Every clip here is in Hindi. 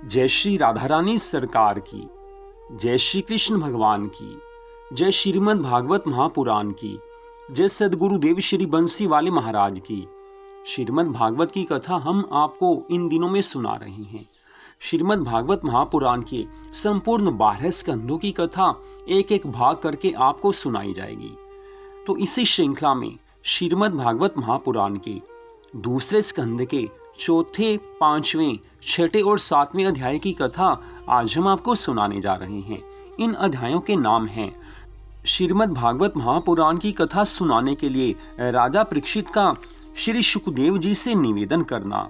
जय श्री राधा रानी सरकार की, जय श्री कृष्ण भगवान की, जय श्रीमद् भागवत महापुराण की, जय सदगुरुदेव श्री बंसी वाले महाराज की। श्रीमद् भागवत की कथा हम आपको इन दिनों में सुना रहे हैं। श्रीमद् भागवत महापुराण के संपूर्ण 12 स्कंदों की कथा एक एक भाग करके आपको सुनाई जाएगी। तो इसी श्रृंखला में श्रीमद् भागवत महापुराण के दूसरे स्कंद के चौथे, पांचवें, छठे और सातवें अध्याय की कथा आज हम आपको सुनाने जा रहे हैं। इन अध्यायों के नाम हैं श्रीमद् भागवत महापुराण की कथा सुनाने के लिए राजा परीक्षित का श्री शुकदेव जी से निवेदन करना,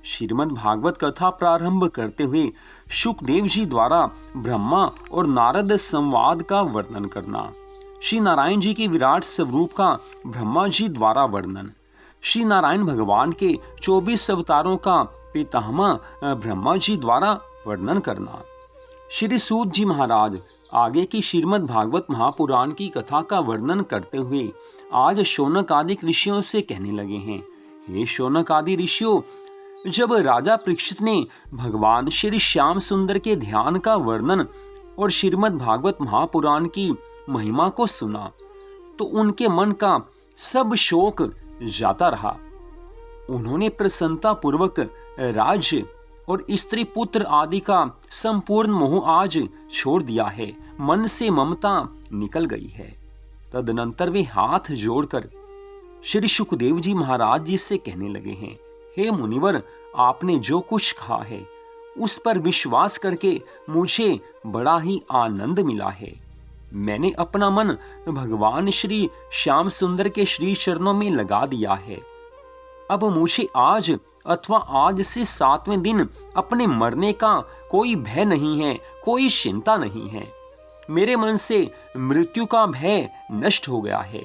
श्रीमद् भागवत कथा प्रारंभ करते हुए शुकदेव जी द्वारा ब्रह्मा और नारद संवाद का वर्णन करना, श्री नारायण जी के विराट स्वरूप का ब्रह्मा जी द्वारा वर्णन, श्री नारायण भगवान के 24 अवतारों का पितामह ब्रह्मा जी द्वारा वर्णन करना। श्री सूत जी महाराज आगे की श्रीमद् भागवत महापुराण की कथा का वर्णन करते हुए आज शौनक आदि ऋषियों से कहने लगे हैं, हे शौनक आदि ऋषियों, जब राजा परीक्षित ने भगवान श्री श्याम सुंदर के ध्यान का वर्णन और श्रीमद् भागवत महापुराण की महिमा को सुना तो उनके मन का सब शोक जाता रहा। उन्होंने प्रसन्नता पूर्वक राज्य और स्त्री पुत्र आदि का संपूर्ण मोह आज छोड़ दिया है, मन से ममता निकल गई है। तदनंतर वे हाथ जोड़कर श्री शुकदेव जी महाराज जी से कहने लगे हैं, हे मुनिवर, आपने जो कुछ कहा है उस पर विश्वास करके मुझे बड़ा ही आनंद मिला है। मैंने अपना मन भगवान श्री श्याम सुंदर के श्री चरणों में लगा दिया है। अब मुझे आज अथवा आज से 7वें दिन अपने मरने का कोई भय नहीं है, कोई चिंता नहीं है। मेरे मन से मृत्यु का भय नष्ट हो गया है।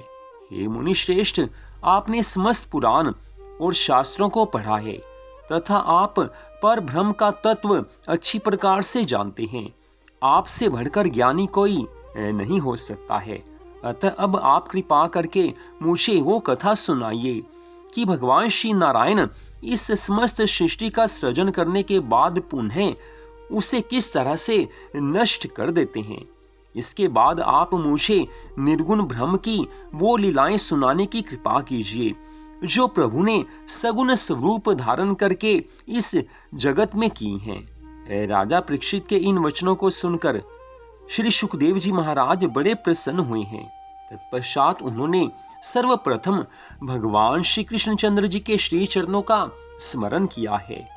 हे मुनि श्रेष्ठ, आपने समस्त पुराण और शास्त्रों को पढ़ा है तथा आप पर ब्रह्म का तत्व अच्छी प्रकार से जानते हैं। आपसे बढ़कर ज्ञानी कोई नहीं हो सकता है। अतः अब आप कृपा करके मुझे वो कथा सुनाइए कि भगवान श्री नारायण इस समस्त सृष्टि का सृजन करने के बाद पुनः उसे किस तरह से नष्ट कर देते हैं। इसके बाद आप मुझे निर्गुण ब्रह्म की वो लीलाएं सुनाने की कृपा कीजिए जो प्रभु ने सगुण स्वरूप धारण करके इस जगत में की हैं। राजा परीक्षित के इन वचनों को सुनकर श्री शुकदेव जी महाराज बड़े प्रसन्न हुए हैं। तत्पश्चात उन्होंने सर्वप्रथम भगवान श्री कृष्णचंद्र जी के श्री चरणों का स्मरण किया है,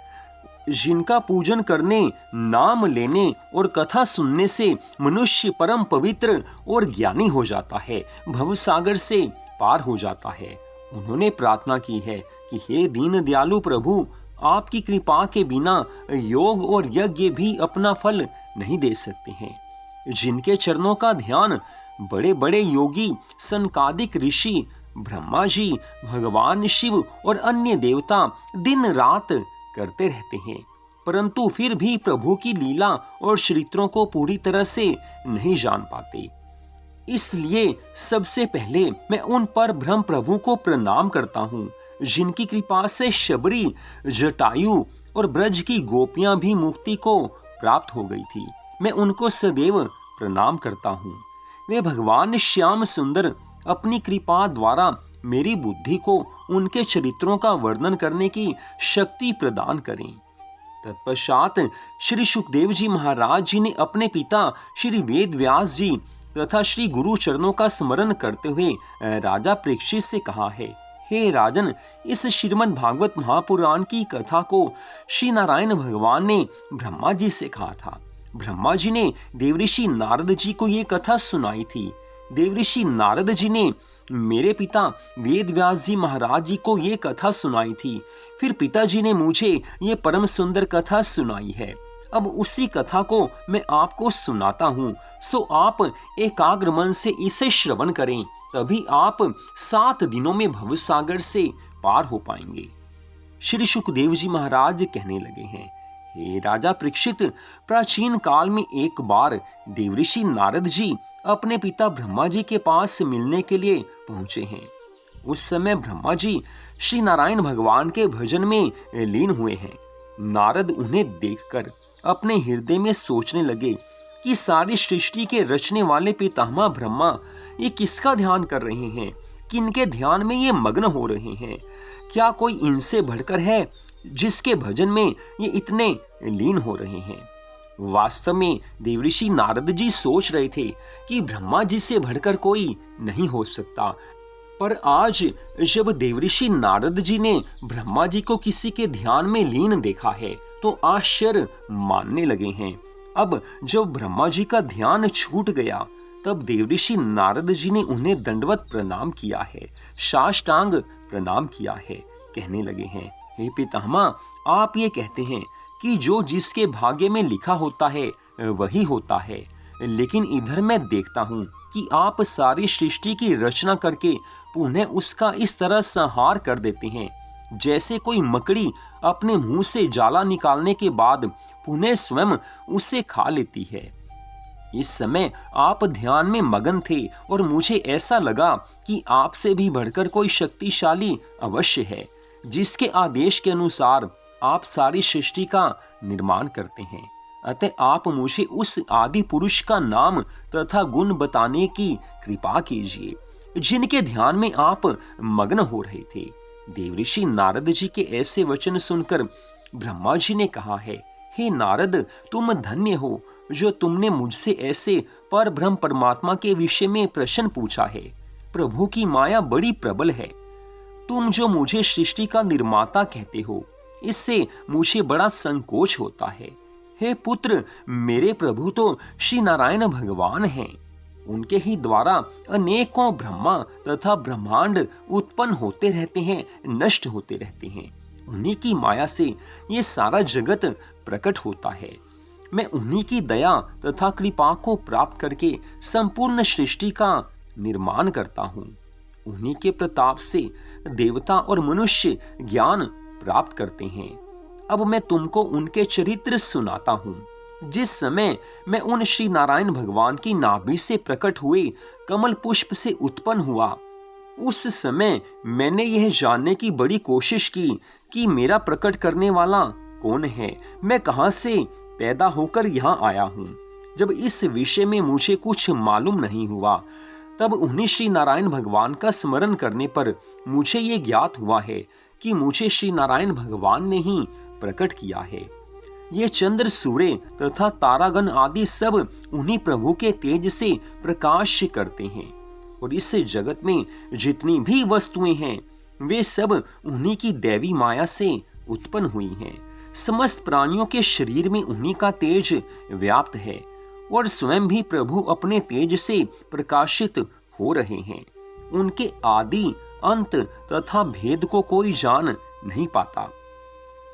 जिनका पूजन करने, नाम लेने और कथा सुनने से मनुष्य परम पवित्र और ज्ञानी हो जाता है, भवसागर से पार हो जाता है। उन्होंने प्रार्थना की है कि हे दीन दयालु प्रभु, आपकी कृपा के बिना योग और यज्ञ भी अपना फल नहीं दे सकते हैं। जिनके चरणों का ध्यान बड़े बड़े योगी, सनकादिक ऋषि, ब्रह्मा जी, भगवान शिव और अन्य देवता दिन रात करते रहते हैं, परंतु फिर भी प्रभु की लीला और चरित्रों को पूरी तरह से नहीं जान पाते। इसलिए सबसे पहले मैं उन पर ब्रह्म प्रभु को प्रणाम करता हूँ, जिनकी कृपा से शबरी, जटायु और ब्रज की गोपियां भी मुक्ति को प्राप्त हो गई थी। मैं उनको सदैव प्रणाम करता हूँ। वे भगवान श्याम सुंदर अपनी कृपा द्वारा मेरी बुद्धि को उनके चरित्रों का वर्णन करने की शक्ति प्रदान करें। तत्पश्चात श्री शुकदेव जी महाराज जी ने अपने पिता श्री वेद व्यास जी तथा श्री गुरु चरणों का स्मरण करते हुए राजा परीक्षित से कहा है, हे राजन, इस श्रीमद् भागवत महापुराण की कथा को श्री नारायण भगवान ने ब्रह्मा जी से कहा था। ब्रह्मा जी ने देवऋषि नारद जी को ये कथा सुनाई थी। देवऋषि नारद जी ने मेरे पिता वेद व्यास जी महाराज जी को ये कथा सुनाई थी। फिर पिताजी ने मुझे ये परम सुंदर कथा सुनाई है। अब उसी कथा को मैं आपको सुनाता हूँ, सो आप एकाग्र मन से इसे श्रवण करें, तभी आप 7 दिनों में भवसागर से पार हो पाएंगे। श्री शुकदेव जी महाराज कहने लगे हैं, हे राजा परीक्षित, प्राचीन काल में एक बार देवऋषि नारद जी अपने पिता ब्रह्मा जी के पास मिलने के लिए पहुंचे हैं। उस समय ब्रह्मा जी श्री नारायण भगवान के भजन में लीन हुए हैं। नारद उन्हें देखकर अपने हृदय में सोचने लगे कि सारी सृष्टि के रचने वाले पितामह ब्रह्मा ये किसका ध्यान कर रहे हैं, किनके ध्यान में ये मग्न हो रहे हैं। क्या कोई इनसे बढ़कर है जिसके भजन में ये इतने लीन हो रहे हैं। वास्तव में देवऋषि नारद जी सोच रहे थे कि ब्रह्मा जी से बढ़कर कोई नहीं हो सकता। पर आज जब देवऋषि नारद जी ने ब्रह्मा जी को किसी के ध्यान में लीन देखा है तो आश्चर्य मानने लगे हैं। अब जब ब्रह्मा जी का ध्यान छूट गया तब देवऋषि नारद जी ने उन्हें दंडवत प्रणाम किया है, साष्टांग प्रणाम किया है। कहने लगे हैं, हे पितामह, आप ये कहते हैं कि जो जिसके भाग्य में लिखा होता है वही होता है, लेकिन इधर मैं देखता हूँ कि आप सारी सृष्टि की रचना करके पुनः उसका इस तरह संहार कर देते हैं जैसे कोई मकड़ी अपने मुंह से जाला निकालने के बाद पुनः स्वयं उसे खा लेती है। इस समय आप ध्यान में मगन थे और मुझे ऐसा लगा कि आपसे भी बढ़कर कोई शक्तिशाली अवश्य है, जिसके आदेश के अनुसार आप सारी सृष्टि का निर्माण करते हैं। अतः आप मुझे उस आदि पुरुष का नाम तथा गुण बताने की कृपा कीजिए जिनके ध्यान में आप मग्न हो रहे थे। देवऋषि नारद जी के ऐसे वचन सुनकर ब्रह्मा जी ने कहा है, हे नारद, तुम धन्य हो जो तुमने मुझसे ऐसे पर ब्रह्म परमात्मा के विषय में प्रश्न पूछा है। प्रभु की माया बड़ी प्रबल है। तुम जो मुझे सृष्टि का निर्माता कहते हो, इससे मुझे बड़ा संकोच होता है। हे पुत्र, मेरे प्रभु तो श्री नारायण भगवान हैं। उनके ही द्वारा अनेकों ब्रह्मा तथा ब्रह्मांड उत्पन्न होते रहते हैं, नष्ट होते रहते हैं। उन्हीं की माया से ये सारा जगत प्रकट होता है। मैं उन्हीं की दया तथा कृपा को प्राप्त करके संपूर्ण सृष्टि का निर्माण करता हूँ। उन्हीं के प्रताप से देवता और मनुष्य ज्ञान प्राप्त करते हैं। अब मैं तुमको उनके चरित्र सुनाता हूँ। जिस समय मैं उन श्री नारायण भगवान की नाभि से प्रकट हुए कमल पुष्प से उत्पन्न हुआ, उस समय मैंने यह जानने की बड़ी कोशिश की कि मेरा प्रकट करने वाला कौन है, मैं कहां से पैदा होकर यहाँ आया हूँ। जब इस विषय में मुझे कुछ मालूम नहीं हुआ, तब उन्हीं श्री नारायण भगवान का स्मरण करने पर मुझे ये ज्ञात हुआ है कि मुझे श्री नारायण भगवान ने ही प्रकट किया है। ये चंद्र, सूर्य तथा तारागण आदि सब उन्हीं प्रभु के तेज से प्रकाश करते हैं, और इस जगत में जितनी भी वस्तुएं हैं वे सब उन्हीं की दैवी माया से उत्पन्न हुई हैं। समस्त प्राणियों के शरीर में उन्हीं का तेज व्याप्त है, और स्वयं भी प्रभु अपने तेज से प्रकाशित हो रहे हैं। उनके आदि, अंत तथा भेद को कोई जान नहीं पाता।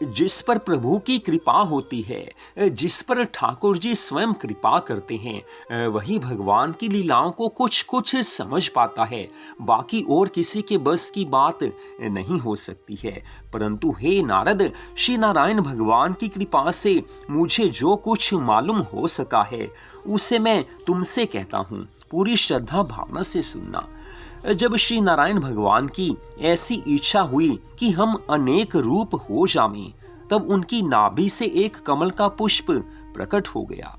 जिस पर प्रभु की कृपा होती है, जिस पर ठाकुर जी स्वयं कृपा करते हैं, वही भगवान की लीलाओं को कुछ कुछ समझ पाता है। बाकी और किसी के बस की बात नहीं हो सकती है। परंतु हे नारद, श्री नारायण भगवान की कृपा से मुझे जो कुछ मालूम हो सका है उसे मैं तुमसे कहता हूँ। पूरी श्रद्धा भावना से सुनना। जब श्री नारायण भगवान की ऐसी इच्छा हुई कि हम अनेक रूप हो जावें, तब उनकी नाभि से एक कमल का पुष्प प्रकट हो गया।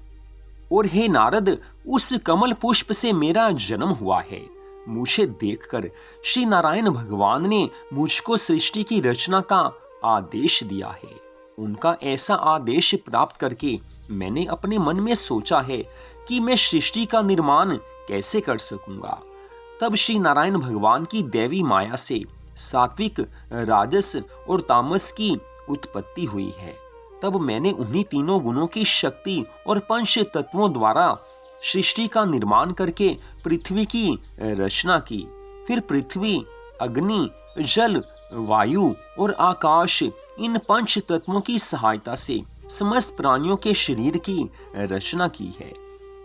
और हे नारद, उस कमल पुष्प से मेरा जन्म हुआ है। मुझे देखकर श्री नारायण भगवान ने मुझको सृष्टि की रचना का आदेश दिया है। उनका ऐसा आदेश प्राप्त करके मैंने अपने मन में सोचा है कि मैं सृष्टि का निर्माण कैसे कर सकूंगा। तब श्री नारायण भगवान की दैवी माया से सात्विक, राजस और तामस की उत्पत्ति हुई है। तब मैंने उन्हीं तीनों गुणों की शक्ति और पंच तत्वों द्वारा सृष्टि का निर्माण करके पृथ्वी की रचना की। फिर पृथ्वी, अग्नि, जल, वायु और आकाश, इन पंच तत्वों की सहायता से समस्त प्राणियों के शरीर की रचना की है।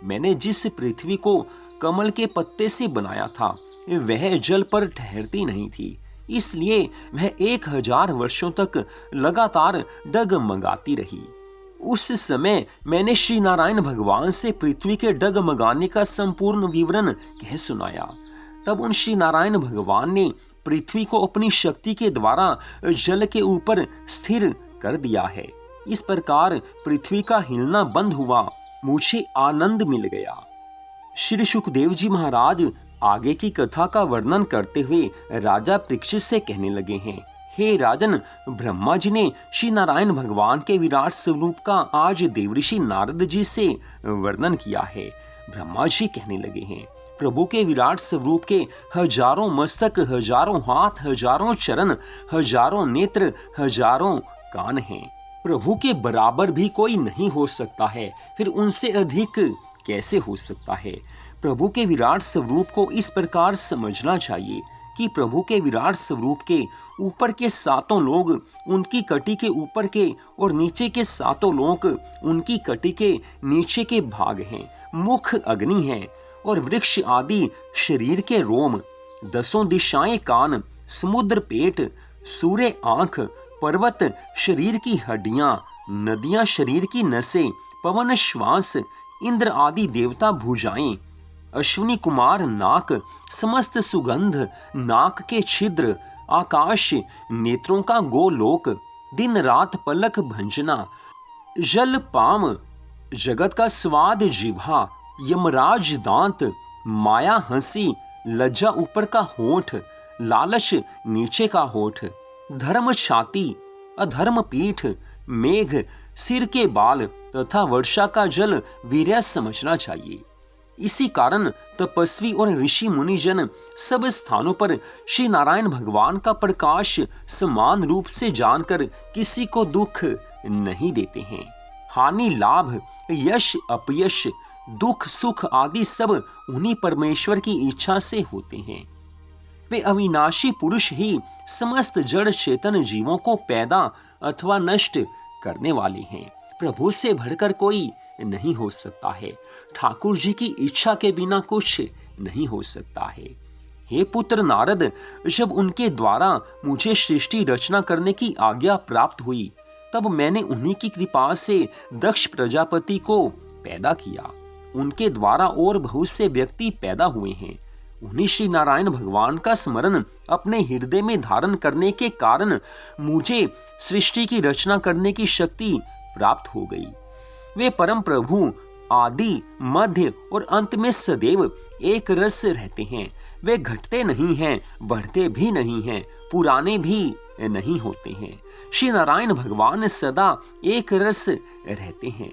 मैंने जिस पृथ्वी को कमल के पत्ते से बनाया था, वह जल पर ठहरती नहीं थी, इसलिए वह 1000 वर्षों तक लगातार डगमगाती रही। उस समय मैंने श्री नारायण भगवान से पृथ्वी के डगमगाने का संपूर्ण विवरण कह सुनाया। तब उन श्री नारायण भगवान ने पृथ्वी को अपनी शक्ति के द्वारा जल के ऊपर स्थिर कर दिया है। इस प्रकार पृथ्वी का हिलना बंद हुआ, मुझे आनंद मिल गया। श्री सुखदेव जी महाराज आगे की कथा का वर्णन करते हुए राजा परीक्षित से कहने लगे हैं, हे राजन, ब्रह्मा जी ने श्री नारायण भगवान के विराट स्वरूप का आज देवऋषि नारद जी से वर्णन किया है। ब्रह्मा जी कहने लगे हैं, प्रभु के विराट स्वरूप के हजारों मस्तक, हजारों हाथ, हजारों चरण, हजारों नेत्र, हजारों कान हैं। प्रभु के बराबर भी कोई नहीं हो सकता है, फिर उनसे अधिक कैसे हो सकता है। प्रभु के विराट स्वरूप को इस प्रकार समझना चाहिए कि प्रभु के विराट स्वरूप के ऊपर के सातों लोग उनकी कटी के ऊपर के और नीचे के सातों लोग उनकी कटी के नीचे के भाग हैं। मुख अग्नि है और वृक्ष आदि शरीर के रोम, दसों दिशाएं कान, समुद्र पेट, सूर्य आंख, पर्वत शरीर की हड्डियां, नदियां शरीर की नसें, पवन श्वास, इंद्र आदि देवता भुजाएं, अश्विनी कुमार नाक, समस्त सुगंध नाक के छिद्र, आकाश नेत्रों का गोलोक, दिन रात पलक भंजना, जल पाम, जगत का स्वाद जिह्वा, यमराज दांत, माया हंसी, लज्जा ऊपर का होठ, लालच नीचे का होठ, धर्म छाती, अधर्म पीठ, मेघ सिर के बाल तथा वर्षा का जल वीर्य समझना चाहिए। इसी कारण तपस्वी और ऋषि मुनि जन सब स्थानों पर श्री नारायण भगवान का प्रकाश समान रूप से जानकर किसी को दुख नहीं देते हैं। हानि लाभ, यश अपयश, दुख सुख आदि सब उन्हीं परमेश्वर की इच्छा से होते हैं। वे अविनाशी पुरुष ही समस्त जड़ चेतन जीवों को पैदा अथवा नष्ट करने वाले हैं। प्रभु से बढ़कर कोई नहीं हो सकता है। ठाकुर जी की इच्छा के बिना कुछ नहीं हो सकता है। हे पुत्र नारद, जब उनके द्वारा मुझे सृष्टि रचना करने की आज्ञा प्राप्त हुई, तब मैंने उन्हीं की कृपा से दक्ष प्रजापति को पैदा किया। उनके द्वारा और बहुत से व्यक्ति पैदा हुए हैं। उन्हीं श्री नारायण भगवान का स्मरण अपने हृदय में धारण करने के कारण मुझे सृष्टि की रचना करने की शक्ति प्राप्त हो गई। वे परम प्रभु आदि मध्य और अंत में सदैव एक रस से रहते हैं। वे घटते नहीं हैं, बढ़ते भी नहीं हैं, पुराने भी नहीं होते हैं। श्री नारायण भगवान सदा एक रस रहते हैं।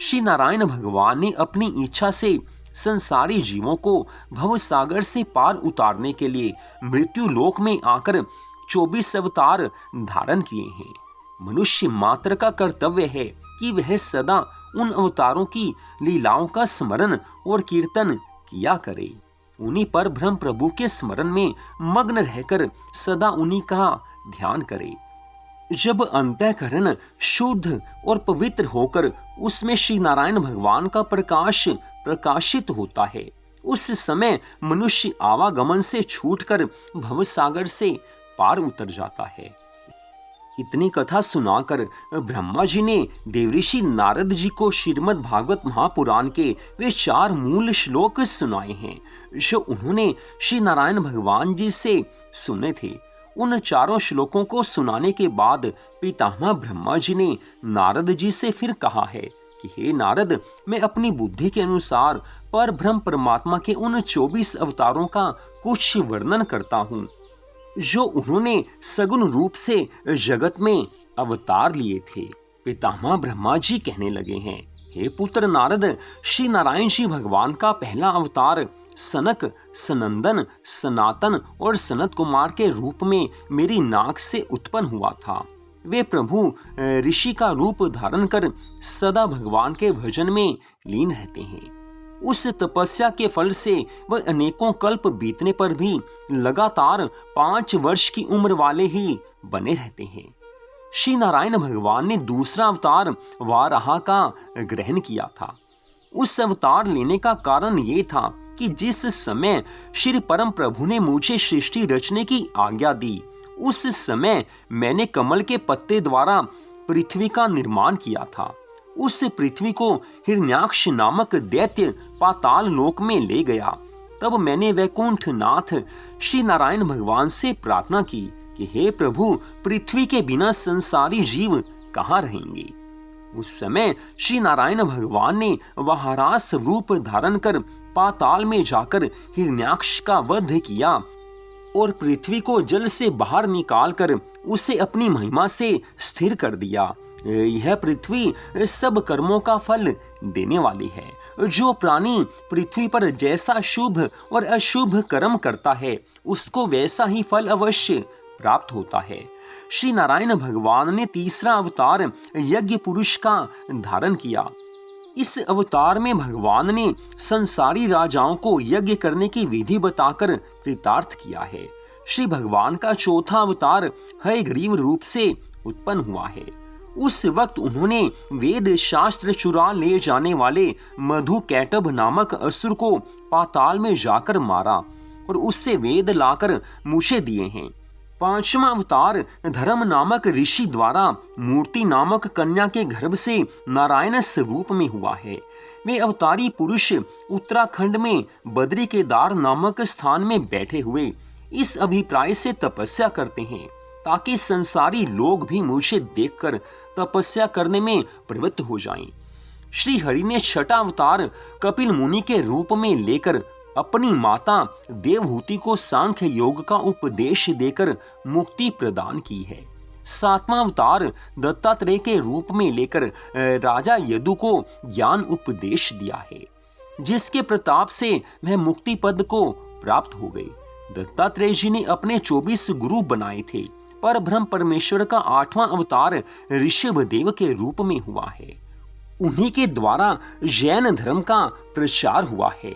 श्री नारायण भगवान ने अपनी इच्छा से संसारी जीवों को भव सागर से पार उतारने के लिए मृत्यु लोक में आकर 24 अवतार धारण किए हैं। मनुष्य मात्र का कर्तव्य है कि वह सदा उन अवतारों की लीलाओं का स्मरण और कीर्तन किया करे। उन्हीं पर ब्रह्म प्रभु के स्मरण में मग्न रहकर सदा उन्हीं का ध्यान करे। जब अंतःकरण शुद्ध और पवित्र होकर उसमें श्री नारायण भगवान का प्रकाश प्रकाशित होता है, उस समय मनुष्य आवागमन से छूटकर भवसागर से पार उतर जाता है। इतनी कथा सुनाकर ब्रह्मा जी ने देवऋषि नारद जी को श्रीमद् भागवत महापुराण के वे 4 मूल श्लोक सुनाए हैं, जो उन्होंने श्री नारायण भगवान जी से सुने थे। उन 4 श्लोकों को सुनाने के बाद पितामह ब्रह्मा जी ने नारद जी से फिर कहा है कि हे नारद, मैं अपनी बुद्धि के अनुसार पर ब्रह्म परमात्मा के उन 24 अवतारों का कुछ वर्णन करता हूँ, जो उन्होंने सगुण रूप से जगत में अवतार लिए थे। पितामह ब्रह्मा जी कहने लगे हैं, हे पुत्र नारद, श्री नारायण जी भगवान का पहला अवतार सनक, सनंदन, सनातन और सनत कुमार के रूप में मेरी नाक से उत्पन्न हुआ था। वे प्रभु ऋषि का रूप धारण कर सदा भगवान के भजन में लीन रहते हैं। उस तपस्या के फल से वह अनेकों कल्प बीतने पर भी लगातार 5 वर्ष की उम्र वाले ही बने रहते हैं। श्री नारायण भगवान ने दूसरा अवतार वाराह का ग्रहण किया था। उस अवतार लेने का कारण ये था कि जिस समय श्री परम प्रभु ने मुझे सृष्टि रचने की आज्ञा दी, उस समय मैंने कमल के पत्ते द्वारा पृथ्वी का निर्माण किया था। उस पृथ्वी को हिरण्याक्ष नामक दैत्य पाताल लोक में ले गया। तब मैंने वैकुंठ नाथ श्री नारायण भगवान से प्रार्थना की कि हे प्रभु, पृथ्वी के बिना संसारी जीव कहाँ रहेंगे। उस समय श्री नारायण भगवान ने वराहस रूप धारण कर पाताल में जाकर हिरण्याक्ष का वध किया और पृथ्वी को जल से बाहर निकालकर उसे अपनी महिमा से स्थिर कर दिया। यह पृथ्वी सब कर्मों का फल देने वाली है। जो प्राणी पृथ्वी पर जैसा शुभ और अशुभ कर्म करता है उसको वैसा ही फल अवश्य प्राप्त होता है। श्री नारायण भगवान ने तीसरा अवतार यज्ञ पुरुष का धारण किया। इस अवतार में भगवान ने संसारी राजाओं को यज्ञ करने की विधि बताकर कृतार्थ किया है। श्री भगवान का चौथा अवतार हयग्रीव रूप से उत्पन्न हुआ है। उस वक्त उन्होंने वेद शास्त्र चुरा ले जाने वाले मधु कैटभ नामक असुर को पाताल में जाकर मारा और उससे वेद लाकर मुझे दिए हैं। पांचवा अवतार धर्म नामक ऋषि द्वारा मूर्ति नामक कन्या के गर्भ से नारायण स्वरूप में हुआ है। वे अवतारी पुरुष उत्तराखंड में बद्री केदार नामक स्थान में बैठे हुए इस अभिप्राय से तपस्या करते हैं ताकि संसारी लोग भी मुझे देखकर तपस्या करने में प्रवृत्त हो जाएं। श्री हरि ने छठा अवतार कपिल मुनि के रूप में लेकर अपनी माता देवहूति को सांख्य योग का उपदेश देकर मुक्ति प्रदान की है। सातवां अवतार दत्तात्रेय के रूप में लेकर राजा यदु को ज्ञान उपदेश दिया है, जिसके प्रताप से वह मुक्ति पद को प्राप्त हो गई। दत्तात्रेय जी ने अपने 24 गुरु बनाए थे, पर ब्रह्म परमेश्वर का 8वां अवतार ऋषभदेव के रूप में हुआ है। उन्हीं के द्वारा जैन धर्म का प्रचार हुआ है।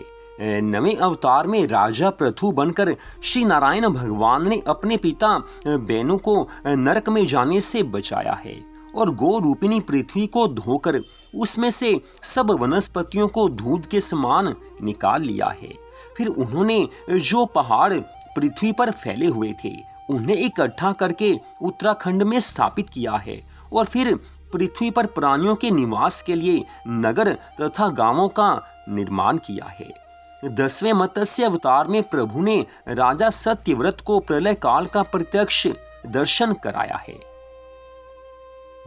9वें अवतार में राजा पृथु बनकर श्री नारायण भगवान ने अपने पिता बेनु को नरक में जाने से बचाया है और गो रूपिणी पृथ्वी को धोकर उसमें से सब वनस्पतियों को दूध के समान निकाल लिया है। फिर उन्होंने जो पहाड़ पृथ्वी पर फैले हुए थे उन्हें इकट्ठा करके उत्तराखंड में स्थापित किया है और फिर पृथ्वी पर प्राणियों के निवास के लिए नगर तथा गांवों का निर्माण किया है। 10वें मत्स्य अवतार में प्रभु ने राजा सत्यव्रत को प्रलय काल का प्रत्यक्ष दर्शन कराया है।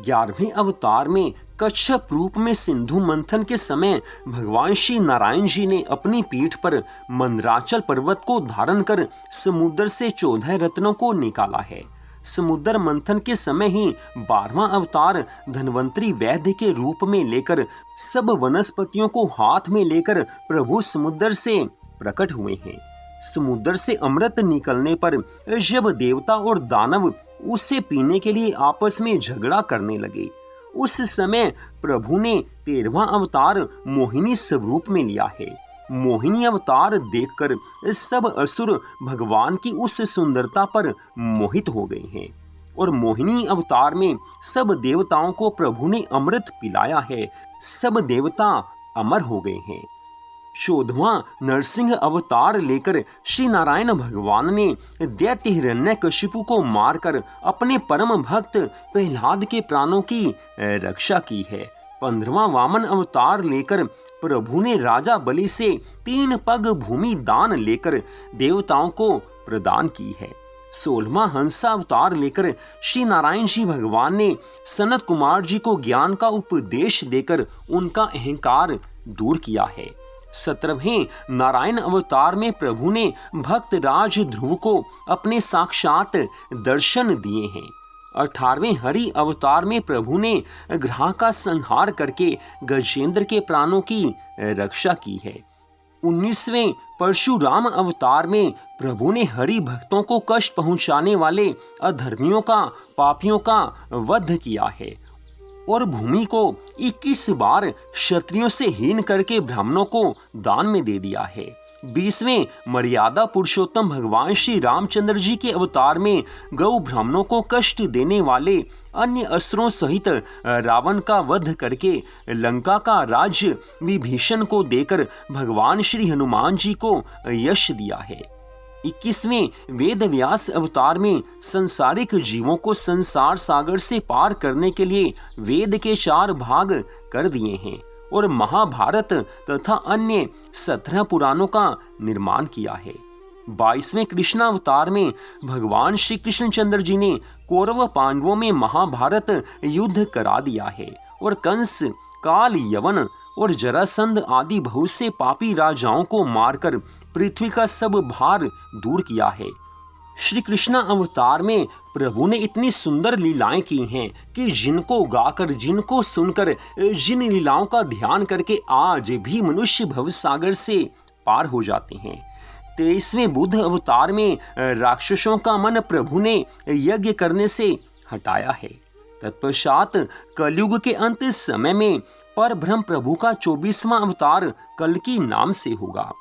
11वें अवतार में कच्छप रूप में सिंधु मंथन के समय भगवान श्री नारायण जी ने अपनी पीठ पर मंदराचल पर्वत को धारण कर समुद्र से 14 रत्नों को निकाला है। समुद्र मंथन के समय ही 12वां अवतार धन्वंतरी वैद्य के रूप में लेकर सब वनस्पतियों को हाथ में लेकर प्रभु समुद्र से प्रकट हुए हैं। समुद्र से अमृत निकलने पर जब देवता और दानव उसे पीने के लिए आपस में झगड़ा करने लगे, उस समय प्रभु ने 13वां अवतार मोहिनी स्वरूप में लिया है। मोहिनी अवतार देखकर सब असुर भगवान की उस सुंदरता पर मोहित हो गए हैं और मोहिनी अवतार में सब देवताओं को प्रभु ने अमृत पिलाया है। सब देवता अमर हो गए हैं। 14वां नरसिंह अवतार लेकर श्री नारायण भगवान ने दैत्य हिरण्यकशिपु को मारकर अपने परम भक्त प्रहलाद के प्राणों की रक्षा की है। 15वां वामन अवतार लेकर प्रभु ने राजा बलि से 3 पग भूमि दान लेकर देवताओं को प्रदान की है। 16वां हंसा अवतार लेकर श्री नारायण जी भगवान ने सनत कुमार जी को ज्ञान का उपदेश देकर उनका अहंकार दूर किया है। 17वें नारायण अवतार में प्रभु ने भक्त राज ध्रुव को अपने साक्षात दर्शन दिए हैं। 18वें हरि अवतार में प्रभु ने ग्रह का संहार करके गजेंद्र के प्राणों की रक्षा की है। 19वें परशुराम अवतार में प्रभु ने हरि भक्तों को कष्ट पहुंचाने वाले अधर्मियों का पापियों का वध किया है और भूमि को 21 बार क्षत्रियों से हीन करके ब्राह्मणों को दान में दे दिया है। 20वें मर्यादा पुरुषोत्तम भगवान श्री रामचंद्र जी के अवतार में गौ ब्राह्मणों को कष्ट देने वाले अन्य असुरों सहित रावण का वध करके लंका का राज्य विभीषण को देकर भगवान श्री हनुमान जी को यश दिया है। 21वें वेद व्यास अवतार में संसारिक जीवों को संसार सागर से पार करने के लिए वेद के 4 भाग कर दिए हैं और महाभारत तथा अन्य 17 पुराणों का निर्माण किया है। 22वें कृष्णावतार में भगवान श्री कृष्णचंद्र जी ने कौरव पांडवों में महाभारत युद्ध करा दिया है और कंस, काल, यवन और जरासंध आदि बहुत से पापी राजाओं को मारकर पृथ्वी का सब भार दूर किया है। श्री कृष्ण अवतार में प्रभु ने इतनी सुंदर लीलाएं की हैं कि जिनको गाकर, जिनको सुनकर, जिन लीलाओं का ध्यान करके आज भी मनुष्य भवसागर से पार हो जाते हैं। 23वें बुद्ध अवतार में राक्षसों का मन प्रभु ने यज्ञ करने से हटाया है। तत्पश्चात कलयुग के अंत समय में पर ब्रह्म प्रभु का 24वां अवतार कल्कि नाम से होगा।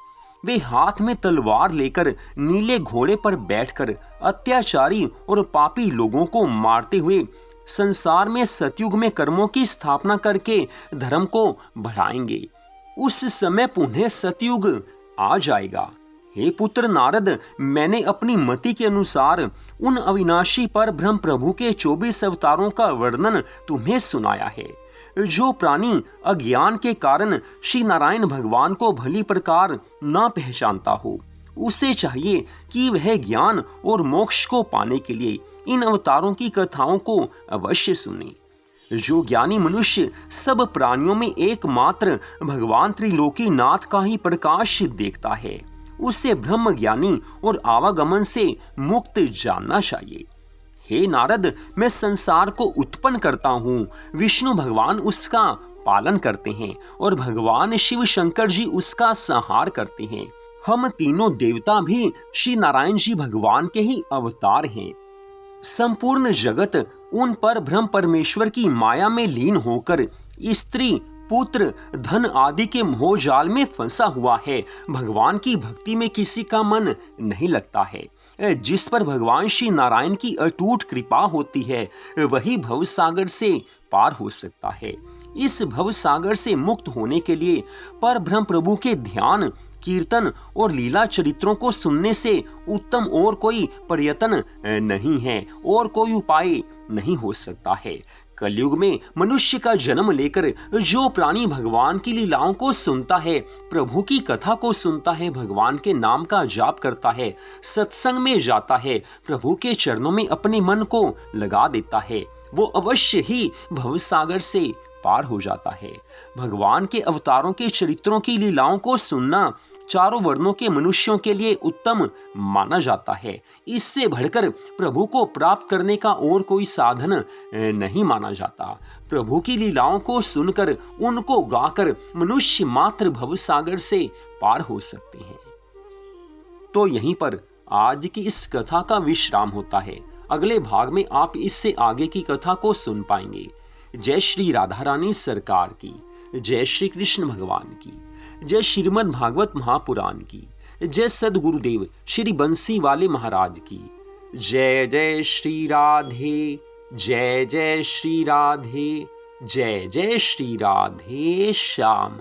वे हाथ में तलवार लेकर नीले घोड़े पर बैठकर अत्याचारी और पापी लोगों को मारते हुए संसार में सतयुग में कर्मों की स्थापना करके धर्म को बढ़ाएंगे। उस समय पुनः सतयुग आ जाएगा। हे पुत्र नारद, मैंने अपनी मति के अनुसार उन अविनाशी पर ब्रह्म प्रभु के 24 अवतारों का वर्णन तुम्हें सुनाया है। जो प्राणी अज्ञान के कारण श्री नारायण भगवान को भली प्रकार ना पहचानता हो, उसे चाहिए कि वह ज्ञान और मोक्ष को पाने के लिए इन अवतारों की कथाओं को अवश्य सुने। जो ज्ञानी मनुष्य सब प्राणियों में एकमात्र भगवान त्रिलोकी नाथ का ही प्रकाश देखता है, उसे ब्रह्म ज्ञानी और आवागमन से मुक्त जानना चाहिए। हे नारद, मैं संसार को उत्पन्न करता हूँ, विष्णु भगवान उसका पालन करते हैं और भगवान शिव शंकर जी उसका संहार करते हैं। हम तीनों देवता भी श्री नारायण जी भगवान के ही अवतार हैं। संपूर्ण जगत उन पर ब्रह्म परमेश्वर की माया में लीन होकर स्त्री, पुत्र, धन आदि के मोहजाल में फंसा हुआ है। भगवान की भक्ति में किसी का मन नहीं लगता है। जिस पर भगवान श्री नारायण की अटूट कृपा होती है, वही भवसागर से पार हो सकता है। इस भवसागर से मुक्त होने के लिए पर ब्रह्म प्रभु के ध्यान, कीर्तन और लीला चरित्रों को सुनने से उत्तम और कोई प्रयत्न नहीं है और कोई उपाय नहीं हो सकता है। कलयुग में मनुष्य का जन्म लेकर जो प्राणी भगवान की लीलाओं को सुनता है, प्रभु की कथा को सुनता है, भगवान के नाम का जाप करता है, सत्संग में जाता है, प्रभु के चरणों में अपने मन को लगा देता है, वो अवश्य ही भवसागर से पार हो जाता है। भगवान के अवतारों के चरित्रों की लीलाओं को सुनना चारों वर्णों के मनुष्यों के लिए उत्तम माना जाता है। इससे बढ़कर प्रभु को प्राप्त करने का और कोई साधन नहीं माना जाता। प्रभु की लीलाओं को सुनकर, उनको गाकर मनुष्य मात्र भवसागर से पार हो सकते हैं। तो यहीं पर आज की इस कथा का विश्राम होता है। अगले भाग में आप इससे आगे की कथा को सुन पाएंगे। जय श्री राधा रानी सरकार की, जय श्री कृष्ण भगवान की, जय श्रीमद् भागवत महापुराण की, जय सद्गुरुदेव श्री बंसी वाले महाराज की। जय जय श्री राधे, जय जय श्री राधे, जय जय श्री राधे श्याम।